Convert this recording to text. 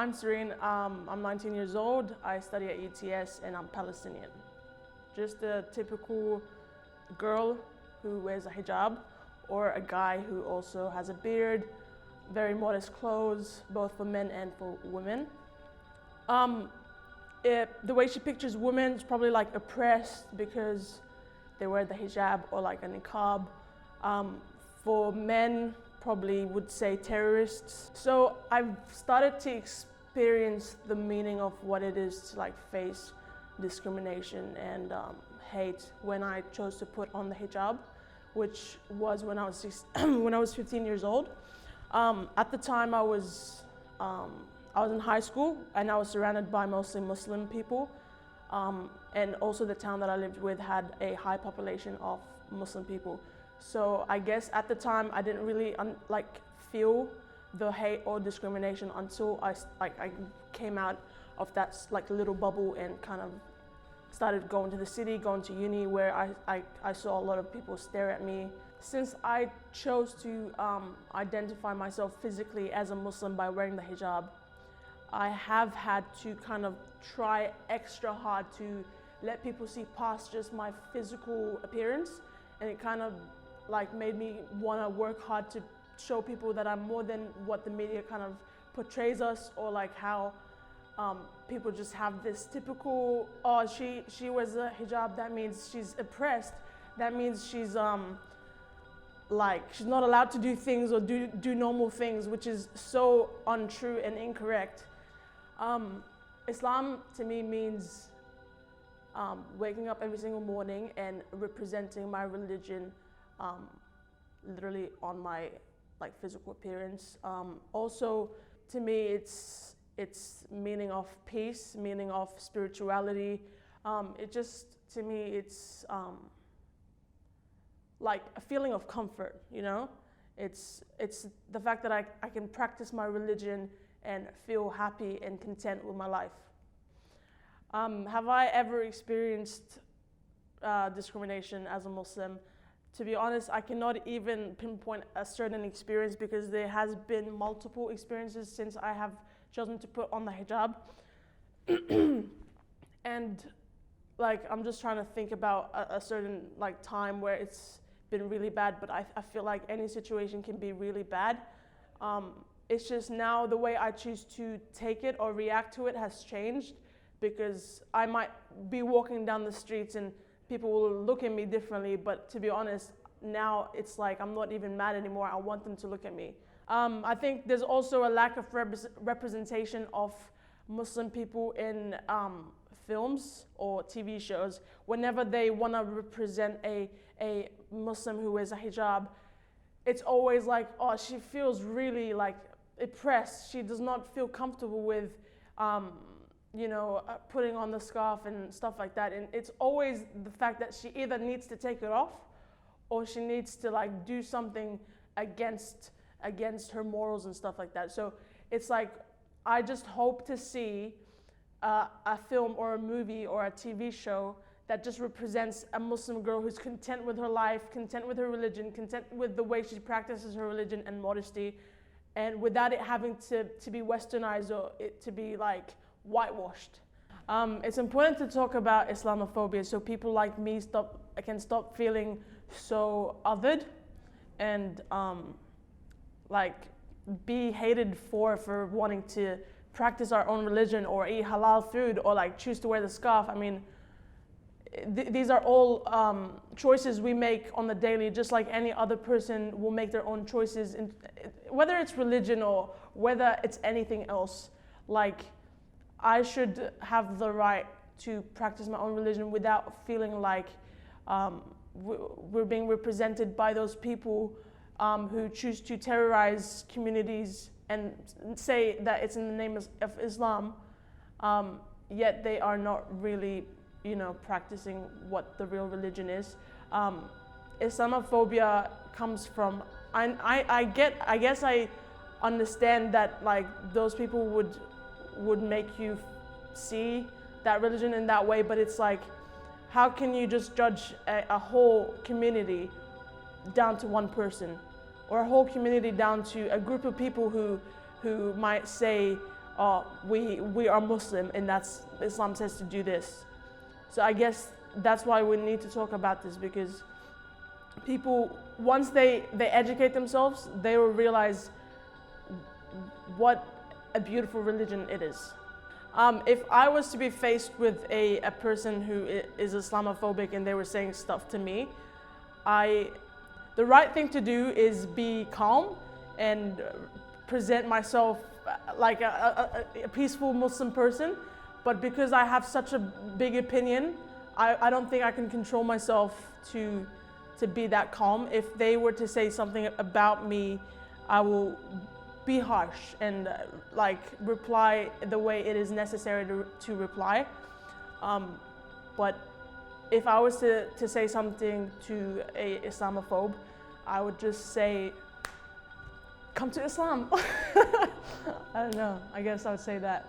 I'm Sereen. I'm 19 years old. I study at UTS and I'm Palestinian. Just a typical girl who wears a hijab, or a guy who also has a beard, very modest clothes, both for men and for women. The way she pictures women is probably like oppressed because they wear the hijab or like a niqab. For men, probably would say terrorists. So I've started to experience the meaning of what it is to like face discrimination and hate when I chose to put on the hijab, which was when I was when I was 15 years old. At the time, I was in high school and I was surrounded by mostly Muslim people, and also the town that I lived with had a high population of Muslim people. So I guess at the time I didn't really feel the hate or discrimination until I came out of that like little bubble and kind of started going to the city, going to uni, where I saw a lot of people stare at me. Since I chose to identify myself physically as a Muslim by wearing the hijab, I have had to kind of try extra hard to let people see past just my physical appearance, and it kind of like made me want to work hard to show people that I'm more than what the media kind of portrays us, or like how people just have this typical, oh, she wears a hijab, that means she's oppressed, that means she's she's not allowed to do things or do normal things, which is so untrue and incorrect. Islam to me means waking up every single morning and representing my religion literally on my physical appearance. Also, to me, it's meaning of peace, meaning of spirituality. To me, it's like a feeling of comfort, you know? It's the fact that I can practice my religion and feel happy and content with my life. Have I ever experienced discrimination as a Muslim? To be honest, I cannot even pinpoint a certain experience because there has been multiple experiences since I have chosen to put on the hijab. And I'm just trying to think about a certain time where it's been really bad, but I feel like any situation can be really bad. It's just now the way I choose to take it or react to it has changed, because I might be walking down the streets and people will look at me differently, but to be honest, now it's like I'm not even mad anymore. I want them to look at me. I think there's also a lack of representation of Muslim people in films or TV shows. Whenever they want to represent a Muslim who wears a hijab, it's always like, oh, she feels really oppressed. She does not feel comfortable with putting on the scarf and stuff like that. And it's always the fact that she either needs to take it off or she needs to do something against her morals and stuff like that. So it's I just hope to see a film or a movie or a TV show that just represents a Muslim girl who's content with her life, content with her religion, content with the way she practices her religion and modesty, and without it having to be westernized or it to be whitewashed. It's important to talk about Islamophobia so people like me can stop feeling so othered and be hated for wanting to practice our own religion or eat halal food or choose to wear the scarf. I mean, these are all choices we make on the daily, just like any other person will make their own choices, whether it's religion or whether it's anything else. I should have the right to practice my own religion without feeling like we're being represented by those people who choose to terrorize communities and say that it's in the name of Islam, yet they are not really, practicing what the real religion is. Islamophobia comes from, I guess I understand that those people would make you see that religion in that way, but it's how can you just judge a whole community down to one person, or a whole community down to a group of people who might say, oh, we are Muslim and that's Islam says to do this. So I guess that's why we need to talk about this, because people, once they educate themselves, they will realize what a beautiful religion it is. If I was to be faced with a person who is Islamophobic and they were saying stuff to me, the right thing to do is be calm and present myself like a peaceful Muslim person. But because I have such a big opinion, I don't think I can control myself to be that calm. If they were to say something about me, I will be harsh and like reply the way it is necessary to reply. But if I was to say something to a Islamophobe, I would just say, come to Islam. I don't know, I guess I would say that.